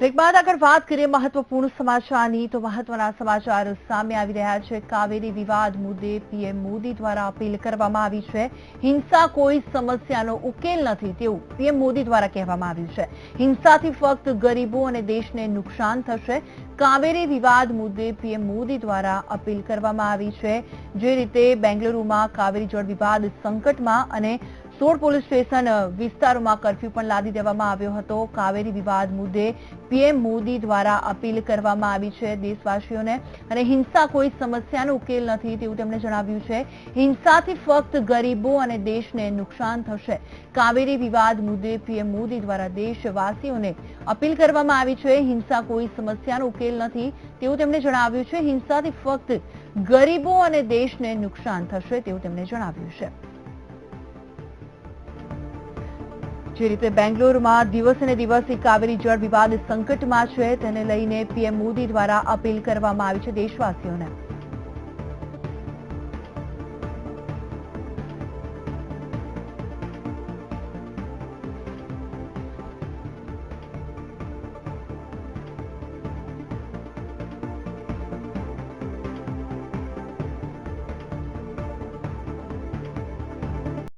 Break બાદ આગળ વાત કરીએ મહત્વપૂર્ણ સમાચારની તો મહત્વના સમાચાર સામે આવી રહ્યા છે। કાવેરી વિવાદ મુદ્દે પીએમ મોદી દ્વારા અપીલ કરવામાં આવી છે। હિંસા કોઈ સમસ્યાનો ઉકેલ નથી તેવું પીએમ મોદી દ્વારા કહેવામાં આવ્યું છે। હિંસાથી ફક્ત ગરીબો અને દેશને નુકસાન થશે। કાવેરી વિવાદ મુદ્દે પીએમ મોદી દ્વારા અપીલ કરવામાં આવી છે। જે રીતે બેંગલુરુમાં કાવેરી જળ વિવાદ સંકટમાં અને 16 પોલીસ સ્ટેશન વિસ્તારોમાં કર્ફ્યુ પણ લાદી દેવામાં આવ્યો હતો। કાવેરી વિવાદ મુદ્દે પીએમ મોદી દ્વારા અપીલ કરવામાં આવી છે દેશવાસીઓને અને હિંસા કોઈ સમસ્યાનો ઉકેલ નથી તેવું તેમણે જણાવ્યું છે। હિંસાથી ફક્ત ગરીબો અને દેશને નુકસાન થશે। કાવેરી વિવાદ મુદ્દે પીએમ મોદી દ્વારા દેશવાસીઓને અપીલ કરવામાં આવી છે। હિંસા કોઈ સમસ્યાનો ઉકેલ નથી તેવું તેમણે જણાવ્યું છે। હિંસાથી ફક્ત ગરીબો અને દેશને નુકસાન થશે તેવું તેમણે જણાવ્યું છે। જે રીતે બેંગ્લોરમાં દિવસે ને દિવસે કાવેરી જળ વિવાદ સંકટમાં છે તેને લઈને પીએમ મોદી દ્વારા અપીલ કરવામાં આવી છે દેશવાસીઓને।